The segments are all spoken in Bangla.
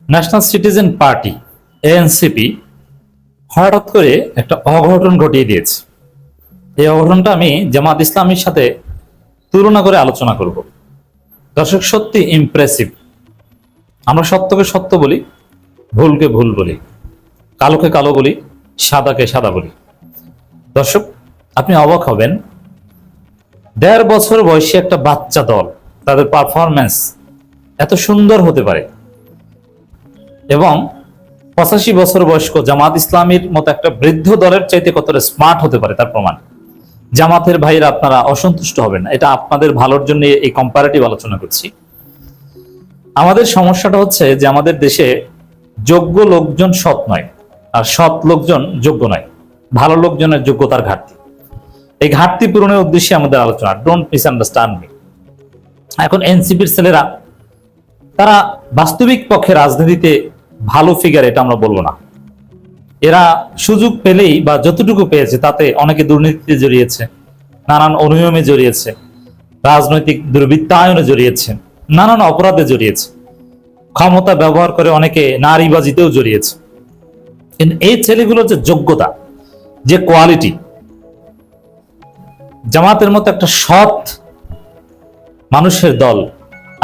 ন্যাশনাল সিটিজেন পার্টি এএনসিপি হঠাৎ করে একটা অঘটন ঘটিয়ে দিয়েছে। এই অঘটনটা আমি জামাত ইসলামীর সাথে তুলনা করে আলোচনা করব। দর্শক, সত্যি ইমপ্রেসিভ। আমরা সত্যকে সত্য বলি, ভুলকে ভুল বলি, কালোকে কালো বলি, সাদাকে সাদা বলি। দর্শক, আপনি অবাক হবেন, ১.৫ বছর বয়সী একটা বাচ্চা দল, তাদের পারফরমেন্স এত সুন্দর হতে পারে, এবং ৮৫ বছর বয়স্ক জামাত ইসলামীর মতো একটা বৃদ্ধ দলের চাইতে কতটা স্মার্ট হতে পারে তার প্রমাণ। জামাতের ভাইরা, আপনারা অসন্তুষ্ট হবেন না, এটা আপনাদের ভালোর জন্য এই কম্পারেটিভ আলোচনা করছি। আমাদের সমস্যাটা হচ্ছে যে আমাদের দেশে যোগ্য লোকজন সৎ নয়, আর সৎ লোকজন যোগ্য নয়। ভালো লোকজনের যোগ্যতার ঘাটতি। এই ঘাটতি পূরণের উদ্দেশ্যে আমাদের আলোচনা। Don't misunderstand me. এখন এনসিপির ছেলেরা, তারা বাস্তবিক পক্ষে রাজনীতিতে ভালো ফিগার, এটা আমরা বলবো না। এরা সুযোগ পেলেই বা যতটুকু পেয়েছে তাতে অনেকে দুর্নীতিতে জড়িয়েছে, নানান অনিয়মে জড়িয়েছে, রাজনৈতিক দুর্বৃত্তায়নে জড়িয়েছে, নানান অপরাধে জড়িয়েছে, ক্ষমতা ব্যবহার করে অনেকে নারীবাজিতেও জড়িয়েছে। কিন্তু এই ছেলেগুলোর যে যোগ্যতা, যে কোয়ালিটি, জামাতের মতো একটা সৎ মানুষের দল,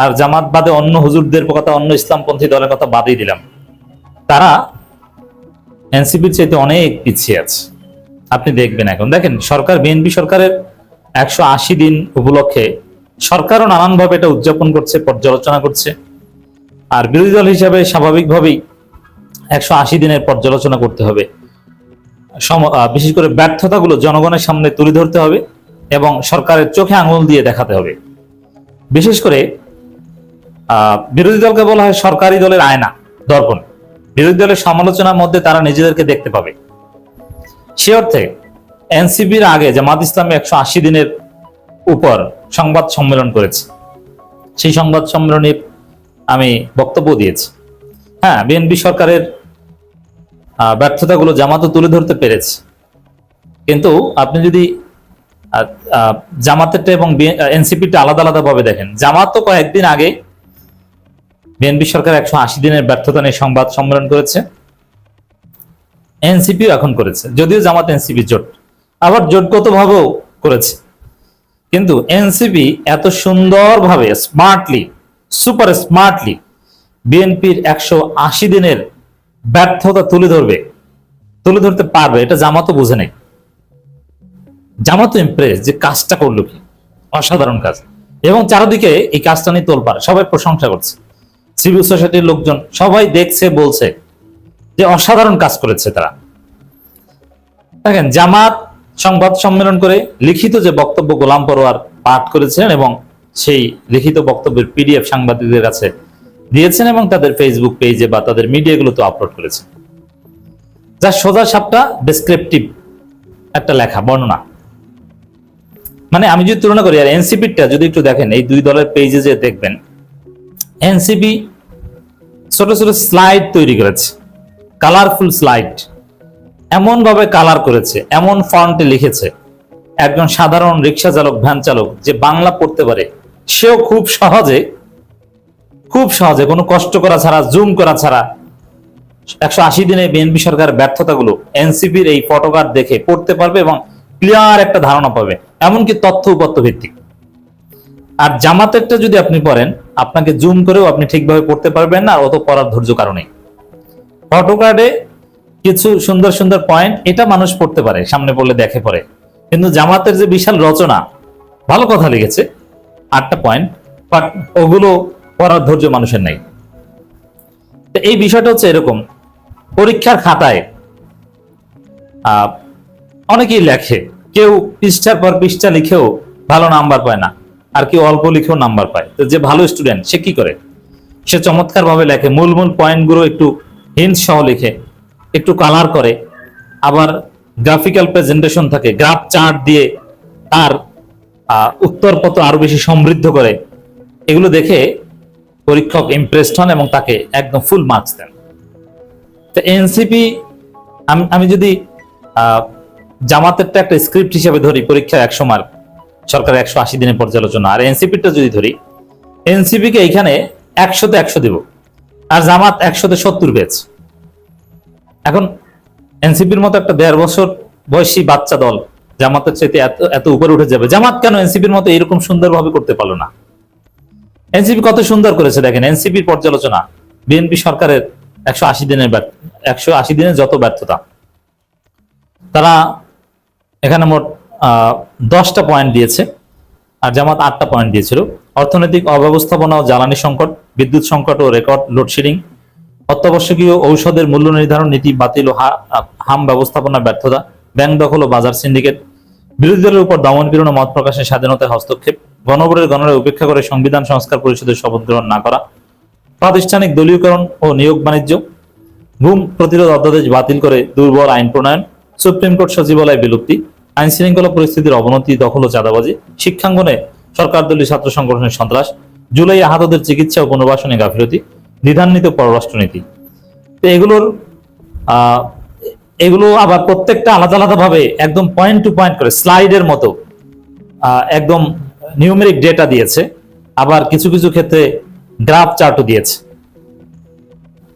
আর জামাত বাদে অন্য হুজুরদের কথা, অন্য ইসলামপন্থী দলের কথা বাদই দিলাম, তারা এনসিপির চাইতে অনেক পিছিয়ে আছে। আপনি দেখবেন, এখন দেখেন সরকার, বিএনপি সরকারের ১৮০ দিন উপলক্ষে সরকারও নানানভাবে এটা উদযাপন করছে, পর্যালোচনা করছে। আর বিরোধী দল হিসাবে স্বাভাবিকভাবেই ১৮০ দিনের পর্যালোচনা করতে হবে। বিশেষ করে ব্যর্থতাগুলো জনগণের সামনে তুলে ধরতে হবে এবং সরকারের চোখে আঙুল দিয়ে দেখাতে হবে। বিশেষ করে বিরোধী দলকে বলা হয় সরকারি দলের আয়না, দর্পণ। বিরোধী দলের সমালোচনার মধ্যে তারা নিজেদেরকে দেখতে পাবে। সে অর্থে এনসিপির আগে জামাত ইসলামী ১৮০ দিনের উপর সংবাদ সম্মেলন করেছে। সেই সংবাদ সম্মেলনে আমি বক্তব্য দিয়েছি। হ্যাঁ, বিএনপি সরকারের ব্যর্থতাগুলো জামাতও তুলে ধরতে পেরেছে, কিন্তু আপনি যদি জামাতেরটা এবং এনসিপিটা আলাদা আলাদা ভাবে দেখেন, জামাত তো কয়েকদিন আগে বিএনপি সরকার ১৮০ দিনের ব্যর্থতা নিয়ে সংবাদ সম্মেলন করেছে, এনসিপিও এখন করেছে। যদিও জামাত এনসিপি জোট, আবার জোটগত ভাবেও করেছে, কিন্তু এনসিপি এত সুন্দরভাবে, স্মার্টলি, সুপার স্মার্টলি বিএনপির ১৮০ দিনের ব্যর্থতা তুলে ধরতে পারবে, এটা জামাতও বুঝে নেই। জামাতও ইমপ্রেস যে কাজটা করলো, কি অসাধারণ কাজ, এবং চারদিকে এই কাজটা নিয়ে তোলপাড়, সবাই প্রশংসা করছে। সিভিল সোসাইটির লোকজন সবাই দেখছে, বলছে যে অসাধারণ কাজ করেছে তারা। দেখেন, জামাত সংবাদ সম্মেলন করে লিখিত যে বক্তব্য গোলাম পরোয়ার পাঠ করেছিলেন, এবং সেই লিখিত বক্তব্যের পিডিএফ সাংবাদিকদের কাছে দিয়েছেন এবং তাদের ফেসবুক পেজে বা তাদের মিডিয়াগুলোতে আপলোড করেছেন। যা সোজা সাপটা ডেসক্রিপটিভ একটা লেখা, বর্ণনা। মানে আমি যদি তুলনা করি, আর এনসিপিটা যদি একটু দেখেন, এই দুই দলের পেজে যে দেখবেন, এনসিপি ছোট ছোট স্লাইড তৈরি করেছে, কালারফুল স্লাইড, এমন ভাবে কালার করেছে, এমন ফন্টে লিখেছে, একজন সাধারণ রিক্সা চালক, ভ্যান চালক যে বাংলা পড়তে পারে, সেও খুব সহজে কোনো কষ্ট করা ছাড়া, জুম করা ছাড়া ১৮০ দিনে বিএনপি সরকারের ব্যর্থতাগুলো এনসিপির এই ফটোকার্ড দেখে পড়তে পারবে এবং ক্লিয়ার একটা ধারণা পাবে, এমনকি তথ্য উপাত্ত ভিত্তিক। আর জামাতেরটা যদি আপনি পড়েন, আপনাকে জুম করেও আপনি ঠিকভাবে পড়তে পারবেন না, আর অত পড়ার ধৈর্য কারণে। ফটোকার্ডে কিছু সুন্দর সুন্দর পয়েন্ট, এটা মানুষ পড়তে পারে, সামনে পড়লে দেখে পড়ে, কিন্তু জামাতের যে বিশাল রচনা, ভালো কথা লিখেছে, 8টা পয়েন্ট, বাট ওগুলো পড়ার ধৈর্য মানুষের নাই। তো এই বিষয়টা হচ্ছে এরকম, পরীক্ষার খাতায় অনেকেই লেখে, কেউ পৃষ্ঠার পর পৃষ্ঠা লিখেও ভালো নাম্বার পায় না, আর কেউ অল্প লিখেও নাম্বার পায়। তো যে ভালো স্টুডেন্ট, সে কি করে? সে চমৎকার ভাবে লেখে, মূল পয়েন্টগুলো একটু হিন্ট সহ লিখে, একটু কালার করে, আবার গ্রাফিক্যাল প্রেজেন্টেশন থাকে, গ্রাফ চার্ট দিয়ে তার উত্তরপত্র আরো বেশি সমৃদ্ধ করে। এগুলো দেখে পরীক্ষক ইমপ্রেসড হন এবং তাকে একদম ফুল মার্কস দেন। তো এনসিপি, আমি যদি জামাতেরটা একটা স্ক্রিপ্ট হিসেবে ধরি, পরীক্ষা ১০০ মার্ক, সরকার ১৮০ দিনের পর্যালোচনা, আর এনসিপিটা যদি ধরি, এনসিপিকে এখানে ১০০তে ১০০ দেব। আর জামাত 170 পেয়েছে। এখন এনসিপির মতো একটা 1.5 বছর বয়সী বাচ্চা দল জামাতের চাইতে এত এত উপরে উঠে যাবে, জামাত কেন এনসিপির মতো এরকম সুন্দরভাবে করতে পারলো না? এনসিপি কত সুন্দর করেছে দেখেন, এনসিপির পর্যালোচনা বিএনপি সরকারের 180 দিনের যত ব্যর্থতা, তারা এখানে মোট 10টা পয়েন্ট দিয়েছে, আর জামাত 8টা পয়েন্ট দিয়েছিল। অর্থনৈতিক অব্যবস্থাপনা ও জ্বালানি সংকট, বিদ্যুৎ সংকট ও রেকর্ড লোডশেডিং, অত্যাবশ্যকীয় ঔষধের মূল্য নির্ধারণ নীতি বাতিল ও হাম ব্যবস্থাপনার ব্যর্থতা, ব্যাংক দখল ও বাজার সিন্ডিকেট, বিরোধী দলের উপর দমন পীড়ন ও মত প্রকাশের স্বাধীনতায় হস্তক্ষেপ, গণভোটের গণনায় উপেক্ষা করে সংবিধান সংস্কার পরিষদের শপথ গ্রহণ না করা, প্রাতিষ্ঠানিক দলীয়করণ ও নিয়োগ বাণিজ্য, গুম প্রতিরোধ অধ্যাদেশ বাতিল করে দুর্বল আইন প্রণয়ন, সুপ্রিম কোর্ট সচিবালয় বিলুপ্তি, আইন শৃঙ্খলা পরিস্থিতির অবনতি, দখল ও চাঁদাবাজি, শিক্ষাঙ্গনে সরকার দলীয় ছাত্র সংগঠনের সন্ত্রাস, জুলাই আহতদের চিকিৎসা ও পুনর্বাসনে গাফিলতি, দ্বিধান্বিত পররাষ্ট্রনীতি। তো এগুলো আবার প্রত্যেকটা আলাদা আলাদা ভাবে একদম পয়েন্ট টু পয়েন্ট করে স্লাইডের মতো একদম নিউমেরিক ডেটা দিয়েছে, আবার কিছু কিছু ক্ষেত্রে গ্রাফ চার্টও দিয়েছে,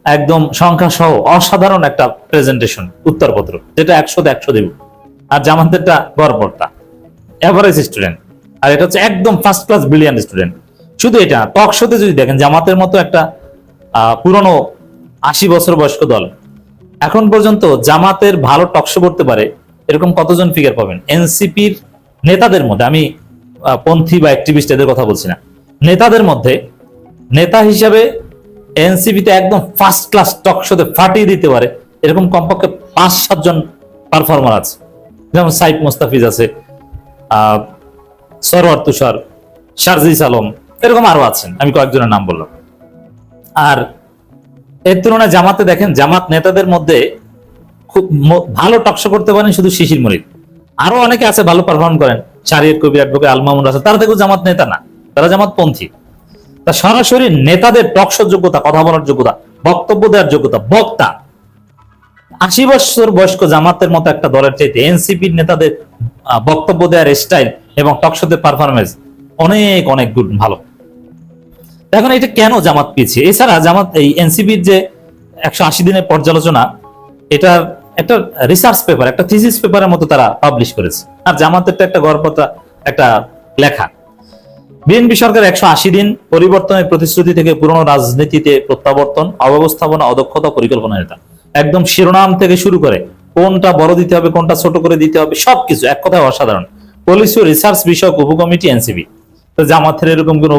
একদম সংখ্যা সহ অসাধারণ একটা প্রেজেন্টেশন উত্তরপত্র, যেটা 100 দেব। আর জামাতেরটা গড়পড়তা এভারেজ স্টুডেন্ট, আর এটা হচ্ছে একদম ফার্স্ট ক্লাস ব্রিলিয়ান্ট স্টুডেন্ট। শুধু এটা টক শোতে যদি দেখেন, জামাতের মতো একটা পুরনো 80 বছর বয়স্ক দল এখন পর্যন্ত জামাতের ভালো টকশো করতে পারে এরকম কতজন ফিগার পাবেন? এনসিপির নেতাদের মধ্যে, আমি পন্থী বা অ্যাক্টিভিস্ট এদের কথা বলছি না, নেতাদের মধ্যে নেতা হিসাবে এনসিপিতে একদম ফার্স্ট ক্লাস টকশোতে ফাটিয়ে দিতে পারে এরকম কমপক্ষে 5-7 জন পারফর্মার আছে। যেমন সাইফ মোস্তাফিজ আছে, সরওয়ার তুষার, শারজিস আলম, এরকম আরো আছেন, আমি কয়েকজনের নাম বললাম। আর এর তুলনায় জামাতে দেখেন, জামাত নেতাদের মধ্যে খুব ভালো টকশো করতে পারেন শুধু শিশির মনির, আরো অনেকে আছে ভালো পারফর্ম করেন, শারিয়ার কবির, অ্যাডভোকেট আল মামুন আছে, তারা দেখো জামাত নেতা না, তারা জামাত পন্থী। তা সরাসরি নেতাদের টকশোর যোগ্যতা, কথা বলার যোগ্যতা, বক্তব্য দেওয়ার যোগ্যতা, বক্তা 80 বছর বয়স্ক জামাতের মতো একটা দলের চাইতে এনসিপির নেতাদের বক্তব্য দেওয়ার স্টাইল এবং টকশোতে পারফরমেন্স অনেক অনেক গুড ভালো। এখন এটা কেন জামাত পিছিয়ে? এছাড়া জামাত এই এনসিপির যে 180 দিনের পর্যালোচনা, এটার একটা রিসার্চ পেপার, একটা থিসিস পেপারের মতো তারা পাবলিশ করেছে। আর জামাতেরটা একটা গড়পড়তা একটা লেখা। বিএনপি সরকার 180 দিন, পরিবর্তনের প্রতিশ্রুতি থেকে পুরনো রাজনীতিতে প্রত্যাবর্তন, অব্যবস্থাপনা, অদক্ষতা, পরিকল্পনা নেতা, একদম শিরোনাম থেকে শুরু করে কোনটা বড় দিতে হবে, কোনটা ছোট করে দিতে হবে, সবকিছু এক কথায় অসাধারণ। পলিসি ও রিসার্চ বিষয়ক উপকমিটি এনসিপি, তো জামাতের এরকম কোন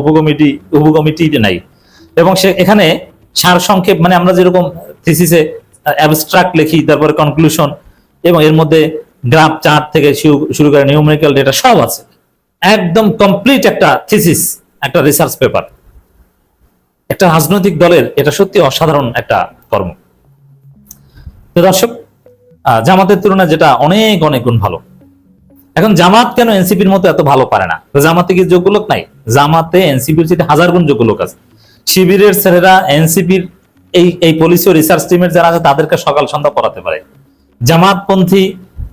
উপকমিটি নাই। এবং সে এখানে সার সংক্ষেপ, মানে আমরা যেরকম থিসিসে অ্যাবস্ট্রাক্ট লিখি, তারপরে কনক্লুশন, এবং এর মধ্যে গ্রাফ চার্ট থেকে শুরু করে নিউমেরিক্যাল ডেটা সব আছে, একদম কমপ্লিট একটা থিসিস, একটা রিসার্চ পেপার। একটা রাজনৈতিক দলের এটা সত্যি অসাধারণ একটা কর্ম। তো দর্শক, জামাতের তুলনায় যেটা অনেক অনেক গুণ ভালো। এখন জামাত কেন এনসিপির মতো এত ভালো পারে না? জামাতে কি যোগ্য লোক নাই? জামাতে এনসিপির চেয়ে 1000 গুণ যোগ্য লোক আছে। শিবিরের ছেলেরা এনসিপির এই পলিসি ও রিসার্চ টিমের যারা আছে তাদেরকে সকাল সন্ধ্যা পড়াতে পারে। জামাতপন্থী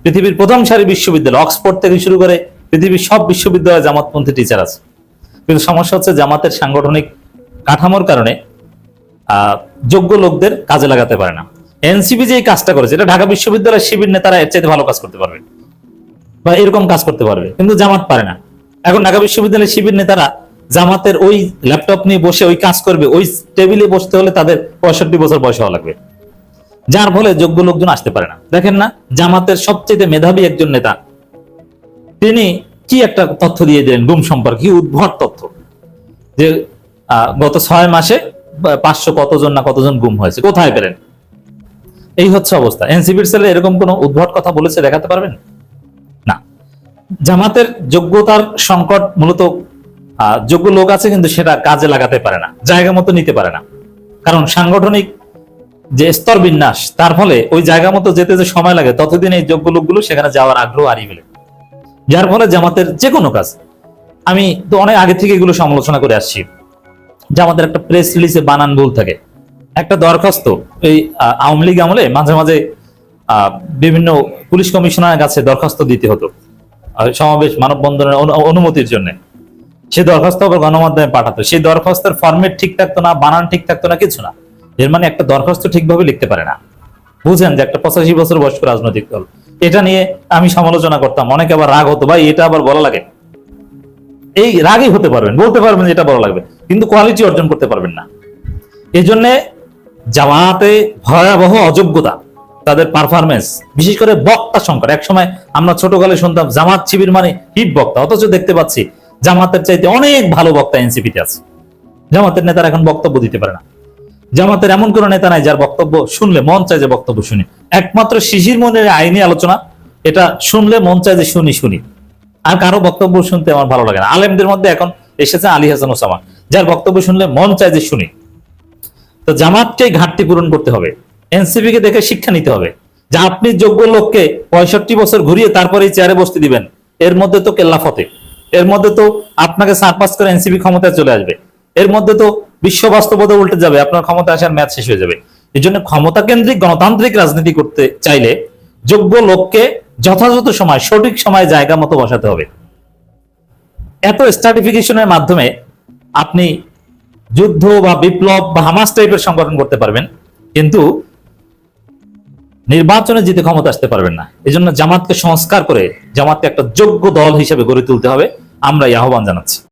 পৃথিবীর প্রথম সারি বিশ্ববিদ্যালয়, অক্সফোর্ড থেকে শুরু করে পৃথিবীর সব বিশ্ববিদ্যালয়ে জামাতপন্থী টিচার আছে। কিন্তু সমস্যা হচ্ছে জামাতের সাংগঠনিক কাঠামোর কারণে যোগ্য লোকদের কাজে লাগাতে পারে না। এনসিপি যে কাজটা করেছে, এটা ঢাকা বিশ্ববিদ্যালয়ের শিবির নেতারা এর চাইতে ভালো কাজ করতে পারবে বা এরকম কাজ করতে পারবে, কিন্তু জামাত পারে না। এখন ঢাকা বিশ্ববিদ্যালয়ের শিবির নেতারা জামাতের ওই ল্যাপটপ নিয়ে বসে ওই কাজ করবে, ওই টেবিলে বসতে হলে তাদের 65 বছর বয়স হওয়া লাগবে, যার ফলে যোগ্য লোকজন আসতে পারে না। দেখেন না, জামাতের সবচেয়ে মেধাবী একজন নেতা, তিনি কি একটা তথ্য দিয়ে দিলেন গুম সম্পর্কে, কি উদ্ভট তথ্য, যে গত 6 মাসে 500 কতজন গুম হয়েছে, কোথায় পেলেন? এই হচ্ছে অবস্থা। এনসিপির ছেলে এরকম কোন উদ্ভট কথা বলেছে দেখাতে পারবেন না। জামাতের যোগ্যতার সংকট মূলত যোগ্য লোক আছে কিন্তু সেটা কাজে লাগাতে পারে না, জায়গা মতো নিতে পারে না, কারণ সাংগঠনিক যে স্তর বিন্যাস, তার ফলে ওই জায়গা মতো যেতে যে সময় লাগে, ততদিন এই যোগ্য লোকগুলো সেখানে যাওয়ার আগ্রহ হারিয়ে ফেলে, যার ফলে জামাতের যে কোনো কাজ, আমি তো অনেক আগে থেকে এগুলো সমালোচনা করে আসছি, জামাতের একটা প্রেস রিলিজে বানান ভুল থাকে, একটা দরখাস্ত এই আওয়ামী লীগ আমলে মাঝে মাঝে বিভিন্ন পুলিশ কমিশনারের কাছে দরখাস্ত দিতে হতো সমাবেশ মানববন্ধনের অনুমতির জন্য। সেই দরখাস্ত আবার গণমাধ্যমে পাঠাতো, সেই দরখাস্তের ফরম্যাট ঠিক থাকতো না, বানান ঠিক থাকতো না, কিছু না, এর মানে একটা দরখাস্ত ঠিকভাবে লিখতে পারে না। বুঝেন যে একটা 85 বছর বয়স্ক রাজনৈতিক দল, এটা নিয়ে আমি সমালোচনা করতাম, অনেকে আবার রাগ হতো, ভাই এটা আবার বলা লাগে। এই রাগই হতে পারবেন, বলতে পারবেন যে এটা বলা লাগবে, কিন্তু কোয়ালিটি অর্জন করতে পারবেন না। এই জন্য জামাতে ভয়াবহ অযোগ্যতা, তাদের পারফরমেন্স, বিশেষ করে বক্তা সংকট। একসময় আমরা ছোটকালে শুনতাম জামাত শিবির মানে হিট বক্তা, অথচ দেখতে পাচ্ছি জামাতের চাইতে অনেক ভালো বক্তা এনসিপিতে আছে। জামাতের নেতারা এখন বক্তব্য দিতে পারে না। জামাতের এমন কোন নেতা নাই যার বক্তব্য শুনলে মন চায় যে বক্তব্য শুনি। একমাত্র শিশির মনিরের আইনি আলোচনা, এটা শুনলে মন চায় যে শুনি শুনি, আর কারো বক্তব্য শুনতে আমার ভালো লাগে না। আলেমদের মধ্যে এখন এসেছে আলী হাসান ওসামা, যার বক্তব্য শুনলে মন চায় যে শুনি। তো জামাতকে ঘাটতি পূরণ করতে হবে, এনসিপি কে দেখে শিক্ষা নিতে হবে যে আপনি যোগ্য লোককে 65 বছর ঘুরিয়ে তারপরে চেয়ারে বসতে দিবেন, এর মধ্যে তো কেল্লাফতে, এর মধ্যে তো আপনাকে সারপাস করে এনসিপি ক্ষমতায় চলে আসবে, এর মধ্যে তো বিশ্ব বাস্তবতা উল্টে যাবে, আপনার ক্ষমতা আসার মেয়াদ শেষ হয়ে যাবে। এই জন্য ক্ষমতা কেন্দ্রিক গণতান্ত্রিক রাজনীতি করতে চাইলে যোগ্য লোককে যথাযথ সময় সঠিক সময় জায়গা মতো বসাতে হবে। এত স্ট্রাটিফিকেশনের মাধ্যমে আপনি যুদ্ধ বা বিপ্লব বা হামাস টাইপের সংগঠন করতে পারবেন, কিন্তু নির্বাচনে জিতে ক্ষমতা আসতে পারবেন না। এই জন্য জামাতকে সংস্কার করে জামাতকে একটা যোগ্য দল হিসেবে গড়ে তুলতে হবে। আমরা এই আহ্বান জানাচ্ছি।